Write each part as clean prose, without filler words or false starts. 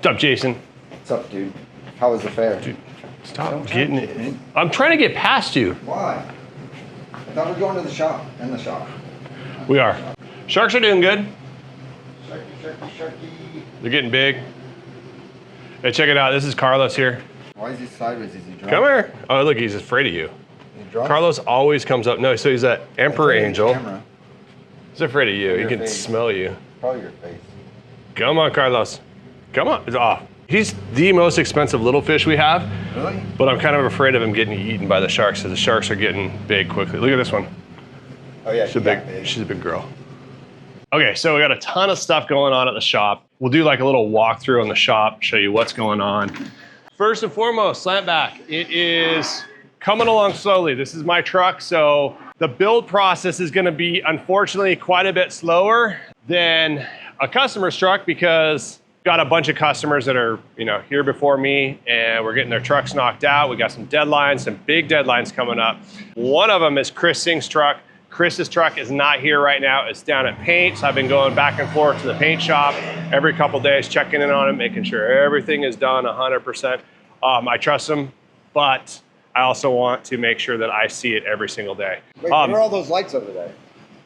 What's up, Jason? What's up, dude? How was the fair? Dude, stop getting it. I'm trying to get past you. Why? I thought we were going to the shop. In the shop. We are. Sharks are doing good. Sharky, sharky, sharky. They're getting big. Hey, check it out. This is Carlos here. Why is he sideways? Is he drunk? Come here. Oh, look, he's afraid of you. Is he drunk? Carlos always comes up. No, so he's that emperor angel. Camera. He's afraid of you. He can face. smell you. Probably your face. Come on, Carlos. Come on. It's off. He's the most expensive little fish we have. Really? But I'm kind of afraid of him getting eaten by the sharks because the sharks are getting big quickly. Look at this one. Oh yeah, She's a big girl. Okay, so we got a ton of stuff going on at the shop. We'll do like a little walkthrough on the shop, show you what's going on. First and foremost, slant back. It is coming along slowly. This is my truck, so the build process is gonna be, unfortunately, quite a bit slower than a customer's truck because got a bunch of customers that are, here before me, and we're getting their trucks knocked out. We got some deadlines, some big deadlines coming up. One of them is Chris Singh's truck. Chris's truck is not here right now. It's down at paint, so I've been going back and forth to the paint shop every couple days, checking in on him, making sure everything is done 100%. I trust him, but I also want to make sure that I see it every single day. Wait, what are all those lights over there?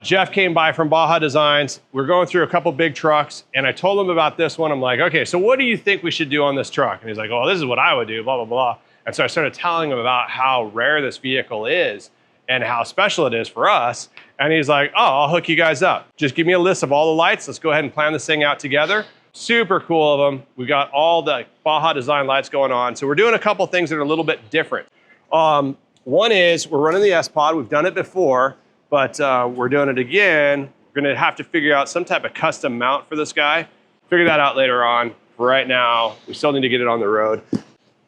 Jeff came by from Baja Designs. We're going through a couple big trucks, and I told him about this one. I'm like, okay, so what do you think we should do on this truck? And he's like, oh, this is what I would do, blah, blah, blah. And so I started telling him about how rare this vehicle is and how special it is for us. And he's like, oh, I'll hook you guys up. Just give me a list of all the lights. Let's go ahead and plan this thing out together. Super cool of them. We got all the Baja Design lights going on. So we're doing a couple things that are a little bit different. One is we're running the S-Pod. We've done it before, but we're doing it again. We're gonna have to figure out some type of custom mount for this guy. Figure that out later on. Right now, we still need to get it on the road.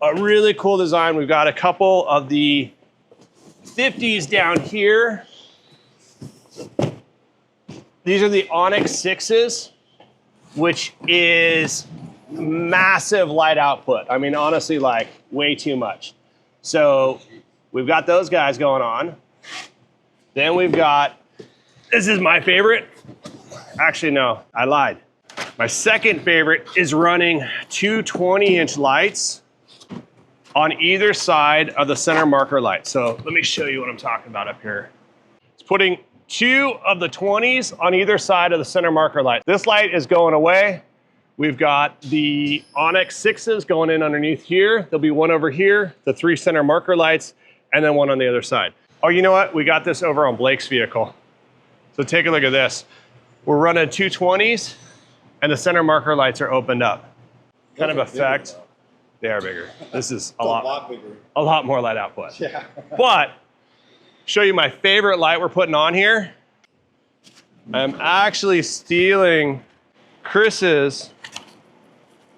A really cool design. We've got a couple of the 50s down here. These are the Onyx 6s, which is massive light output. I mean, honestly, like way too much. So we've got those guys going on. Then we've got, this is my favorite. Actually, no, I lied. My second favorite is running two 20-inch lights on either side of the center marker light. So let me show you what I'm talking about up here. It's putting two of the 20s on either side of the center marker light. This light is going away. We've got the Onyx 6s going in underneath here. There'll be one over here, the 3 center marker lights, and then one on the other side. Oh, you know what? We got this over on Blake's vehicle. So take a look at this. We're running two 20s, and the center marker lights are opened up. Kind of effect. They are bigger. This is a lot bigger. A lot more light output. Yeah. But show you my favorite light we're putting on here. I'm actually stealing Chris's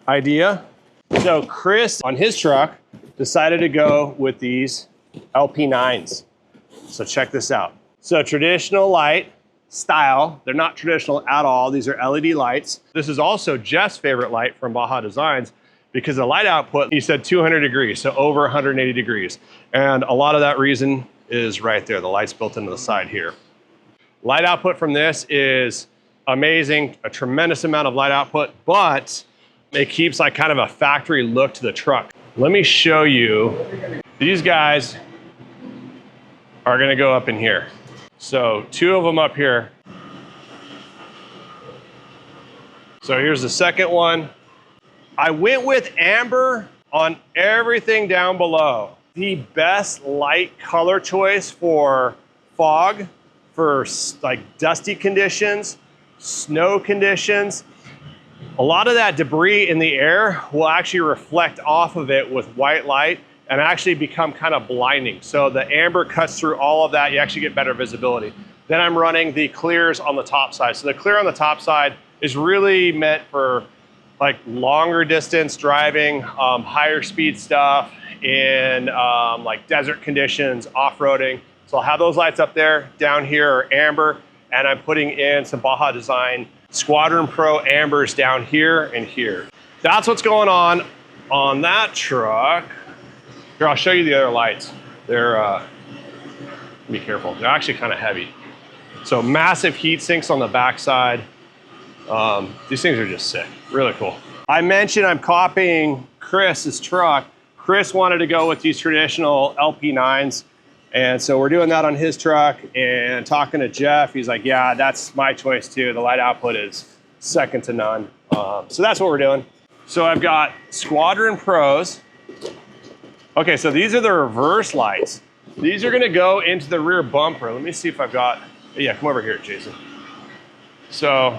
idea. So Chris on his truck decided to go with these LP9s. So check this out. So traditional light style, they're not traditional at all. These are LED lights. This is also Jeff's favorite light from Baja Designs because the light output, he said 200 degrees, so over 180 degrees. And a lot of that reason is right there. The light's built into the side here. Light output from this is amazing, a tremendous amount of light output, but it keeps like kind of a factory look to the truck. Let me show you. These guys are gonna go up in here. So two of them up here. So here's the second one. I went with amber on everything down below. The best light color choice for fog, for like dusty conditions, snow conditions. A lot of that debris in the air will actually reflect off of it with white light and actually become kind of blinding. So the amber cuts through all of that. You actually get better visibility. Then I'm running the clears on the top side. So the clear on the top side is really meant for like longer distance driving, higher speed stuff in like desert conditions, off-roading. So I'll have those lights up there. Down here are amber, and I'm putting in some Baja Design Squadron Pro ambers down here and here. That's what's going on that truck. Here, I'll show you the other lights. They're, be careful, they're actually kind of heavy. So massive heat sinks on the backside. These things are just sick, really cool. I mentioned I'm copying Chris's truck. Chris wanted to go with these traditional LP9s. And so we're doing that on his truck, and talking to Jeff, he's like, yeah, that's my choice too. The light output is second to none. So that's what we're doing. So I've got Squadron Pros. Okay, so these are the reverse lights. These are gonna go into the rear bumper. Let me see if I've got, yeah, come over here, Jason. So,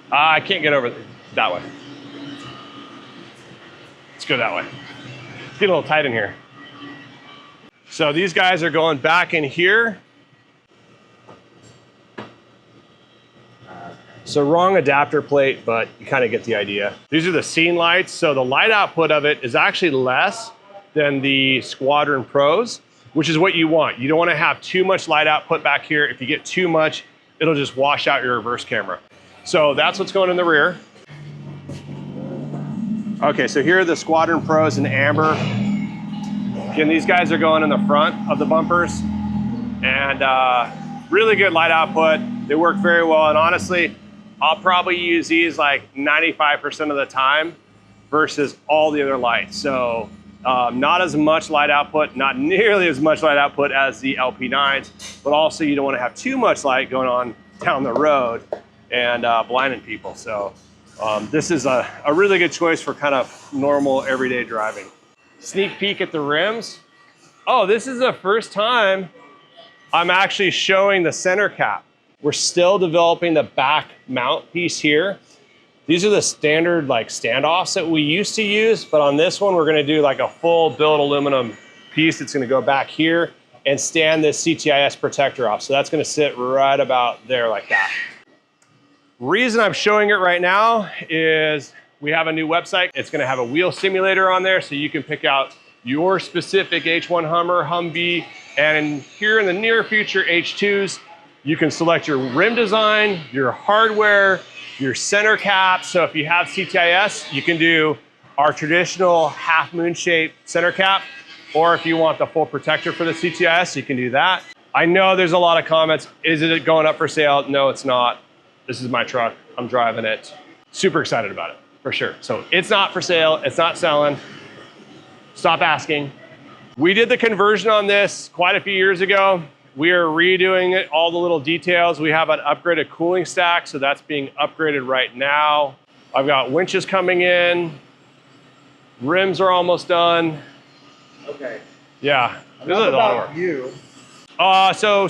I can't get over that way. Let's go that way. It's getting a little tight in here. So these guys are going back in here. So wrong adapter plate, but you kind of get the idea. These are the scene lights. So the light output of it is actually less than the Squadron Pros, which is what you want. You don't want to have too much light output back here. If you get too much, it'll just wash out your reverse camera. So that's what's going in the rear. Okay, so here are the Squadron Pros in amber. Again, these guys are going in the front of the bumpers, and really good light output. They work very well, and honestly, I'll probably use these like 95% of the time versus all the other lights. So not as much light output, not nearly as much light output as the LP9s, but also you don't want to have too much light going on down the road and blinding people. So this is a really good choice for kind of normal everyday driving. Sneak peek at the rims. Oh, this is the first time I'm actually showing the center cap. We're still developing the back mount piece here. These are the standard like standoffs that we used to use, but on this one, we're gonna do like a full billet aluminum piece that's gonna go back here and stand this CTIS protector off. So that's gonna sit right about there like that. Reason I'm showing it right now is we have a new website. It's gonna have a wheel simulator on there so you can pick out your specific H1 Hummer, Humvee, and here in the near future, H2s, you can select your rim design, your hardware, your center cap. So if you have CTIS, you can do our traditional half moon shape center cap, or if you want the full protector for the CTIS, you can do that. I know there's a lot of comments. Is it going up for sale? No, it's not. This is my truck. I'm driving it. Super excited about it, for sure. So it's not for sale. It's not selling. Stop asking. We did the conversion on this quite a few years ago. We are redoing it, all the little details. We have an upgraded cooling stack, so that's being upgraded right now. I've got winches coming in. Rims are almost done. Okay. Yeah, there's Enough a lot of about work. you. So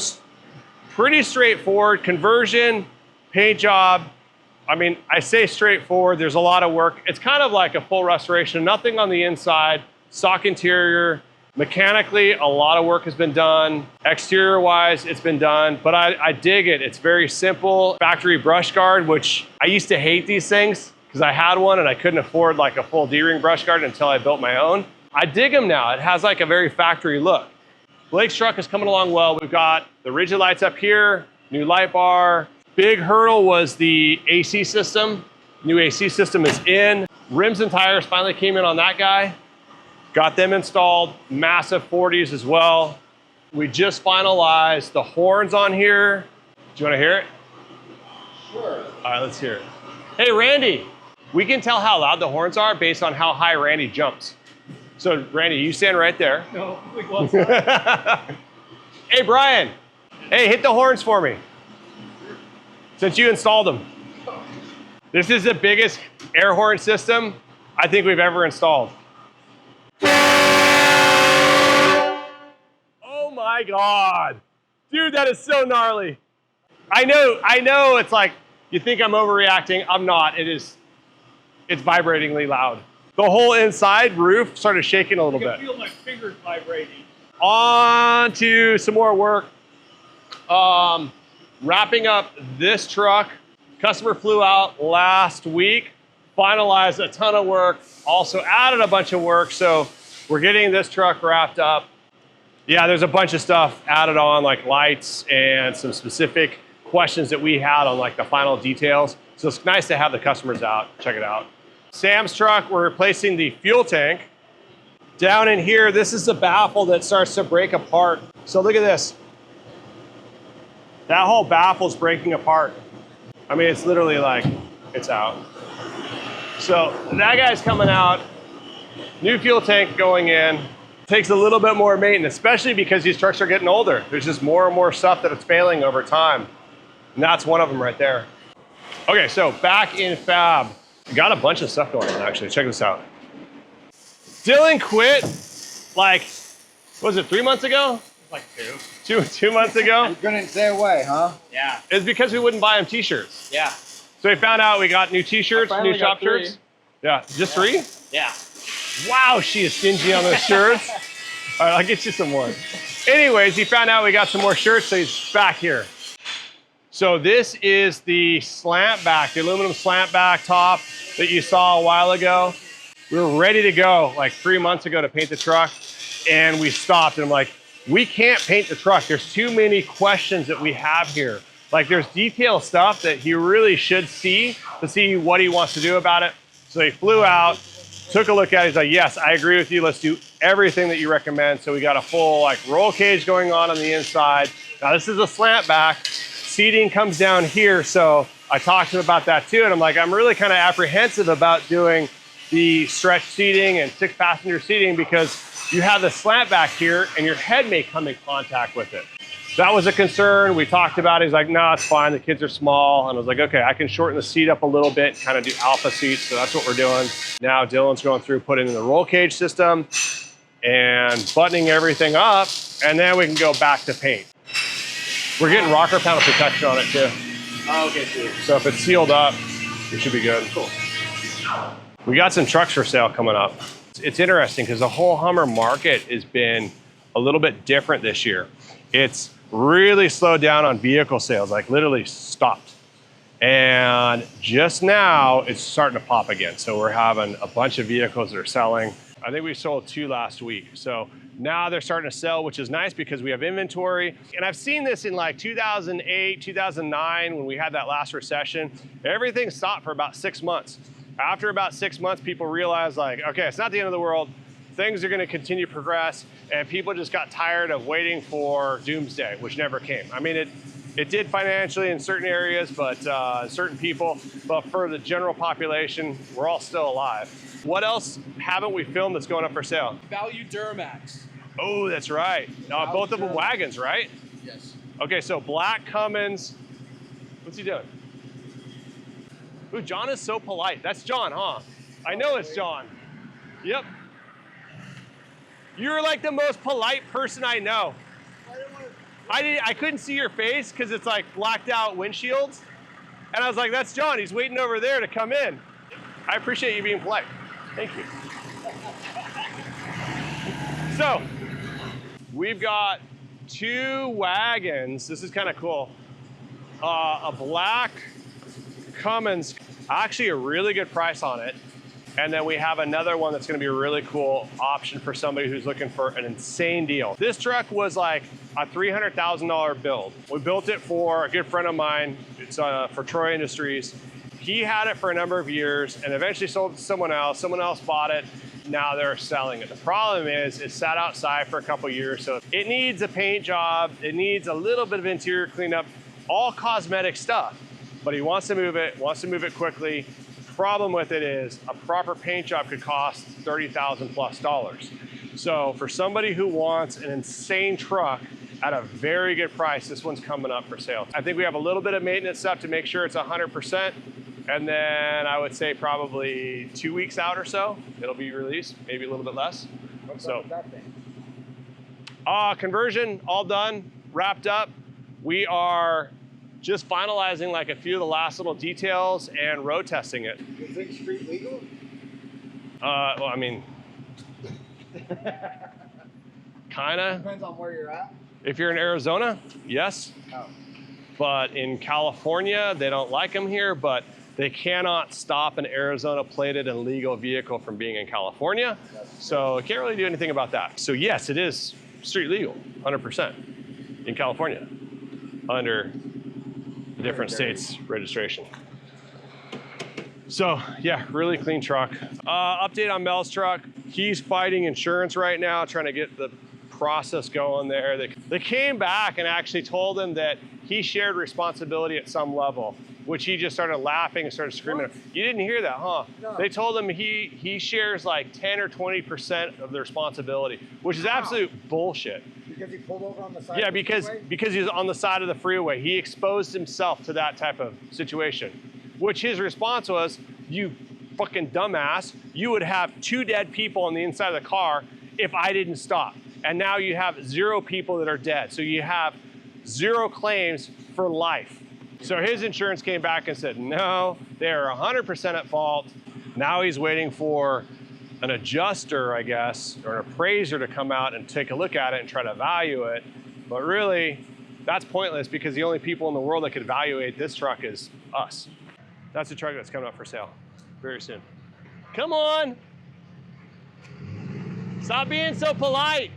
pretty straightforward. Conversion, paint job. I mean, I say straightforward, there's a lot of work. It's kind of like a full restoration, nothing on the inside, stock interior. Mechanically, a lot of work has been done. Exterior-wise, it's been done, but I dig it. It's very simple. Factory brush guard, which I used to hate these things because I had one and I couldn't afford like a full D-ring brush guard until I built my own. I dig them now. It has like a very factory look. Blake's truck is coming along well. We've got the rigid lights up here, new light bar. Big hurdle was the AC system. New AC system is in. Rims and tires finally came in on that guy. Got them installed, massive 40s as well. We just finalized the horns on here. Do you want to hear it? Sure. All right, let's hear it. Hey, Randy, we can tell how loud the horns are based on how high Randy jumps. So, Randy, you stand right there. No, we go outside. Hey, Brian. Hey, hit the horns for me. Since you installed them. This is the biggest air horn system I think we've ever installed. Oh my God. Dude, that is so gnarly. I know it's like, you think I'm overreacting. I'm not. It's vibratingly loud. The whole inside roof started shaking a little bit. I can feel my fingers vibrating. On to some more work. Wrapping up this truck. Customer flew out last week, finalized a ton of work, also added a bunch of work. So we're getting this truck wrapped up. Yeah, there's a bunch of stuff added on, like lights and some specific questions that we had on like the final details. So it's nice to have the customers out, check it out. Sam's truck, we're replacing the fuel tank. Down in here, this is the baffle that starts to break apart. So look at this. That whole baffle's breaking apart. I mean, it's literally like it's out. So that guy's coming out, new fuel tank going in. Takes a little bit more maintenance, especially because these trucks are getting older. There's just more and more stuff that it's failing over time. And that's one of them right there. Okay, so back in fab. Got a bunch of stuff going on actually, check this out. Dylan quit like, what was it, 3 months ago? Like Two months ago? You couldn't stay away, huh? Yeah. It's because we wouldn't buy him t-shirts. Yeah. So we found out we got new t-shirts, I finally new shop got 3. shirts. Yeah, just 3? Yeah. Wow, she is stingy on those shirts. All right, I'll get you some more. Anyways, he found out we got some more shirts, so he's back here. So this is the slant back, the aluminum slant back top that you saw a while ago. We were ready to go like 3 months ago to paint the truck, and we stopped. And I'm like, we can't paint the truck. There's too many questions that we have here. Like there's detailed stuff that he really should see to see what he wants to do about it. So he flew out, took a look at it. He's like, yes, I agree with you. Let's do everything that you recommend. So we got a full like roll cage going on the inside. Now this is a slant back. Seating comes down here. So I talked to him about that too. And I'm like, I'm really kind of apprehensive about doing the stretch seating and 6-passenger seating because you have the slant back here and your head may come in contact with it. That was a concern. We talked about it. He's like, no, it's fine. The kids are small. And I was like, okay, I can shorten the seat up a little bit, kind of do alpha seats. So that's what we're doing. Now Dylan's going through putting in the roll cage system and buttoning everything up. And then we can go back to paint. We're getting rocker panel protection on it too. Oh, okay, sweet. So if it's sealed up, it should be good. Cool. We got some trucks for sale coming up. It's interesting because the whole Hummer market has been a little bit different this year. It's really slowed down on vehicle sales, like literally stopped. And just now it's starting to pop again. So we're having a bunch of vehicles that are selling. I think we sold 2 last week. So now they're starting to sell, which is nice because we have inventory. And I've seen this in like 2008, 2009, when we had that last recession. Everything stopped for about 6 months. After about 6 months, people realized like, okay, it's not the end of the world. Things are gonna continue to progress. And people just got tired of waiting for doomsday, which never came. I mean, it did financially in certain areas, but certain people, but for the general population, we're all still alive. What else haven't we filmed that's going up for sale? Value Duramax. Oh, that's right. Both of them wagons, right? Yes. Okay, so black Cummins. What's he doing? Ooh, John is so polite. That's John, huh? I know it's John. Yep. You're like the most polite person I know. I couldn't see your face because it's like blacked out windshields. And I was like, that's John. He's waiting over there to come in. I appreciate you being polite. Thank you. So, we've got 2 wagons. This is kind of cool. A black Cummins, actually a really good price on it. And then we have another one that's gonna be a really cool option for somebody who's looking for an insane deal. This truck was like a $300,000 build. We built it for a good friend of mine. It's for Troy Industries. He had it for a number of years and eventually sold it to someone else. Someone else bought it. Now they're selling it. The problem is it sat outside for a couple years. So it needs a paint job. It needs a little bit of interior cleanup, all cosmetic stuff. But he wants to move it quickly. Problem with it is a proper paint job could cost $30,000+ So for somebody who wants an insane truck at a very good price, this one's coming up for sale. I think we have a little bit of maintenance stuff to make sure it's 100%. And then I would say probably 2 weeks out or so, it'll be released, maybe a little bit less. What's So, up with that thing? conversion, all done, wrapped up. We are just finalizing like a few of the last little details and road testing it. You think street legal? Well, I mean, kinda. Depends on where you're at. If you're in Arizona, yes. Oh. But in California, they don't like them here, but they cannot stop an Arizona plated and legal vehicle from being in California. So can't really do anything about that. So yes, it is street legal, 100% in California under different states registration. So yeah, really clean truck. Update on Mel's truck. He's fighting insurance right now, trying to get the process going there. They came back and actually told him that he shared responsibility at some level. which he just started laughing and started screaming. You didn't hear that, huh? No. They told him he shares like 10 or 20% of the responsibility, which is absolute bullshit. Because he pulled over on the side Yeah, of the because freeway? he was on the side of the freeway. He exposed himself to that type of situation, which his response was, you fucking dumbass, you would have 2 dead people on the inside of the car if I didn't stop. And now you have 0 people that are dead. So you have 0 claims for life. So his insurance came back and said, no, they are 100% at fault. Now he's waiting for an adjuster, I guess, or an appraiser to come out and take a look at it and try to value it. But really, that's pointless because the only people in the world that could evaluate this truck is us. That's the truck that's coming up for sale very soon. Come on. Stop being so polite.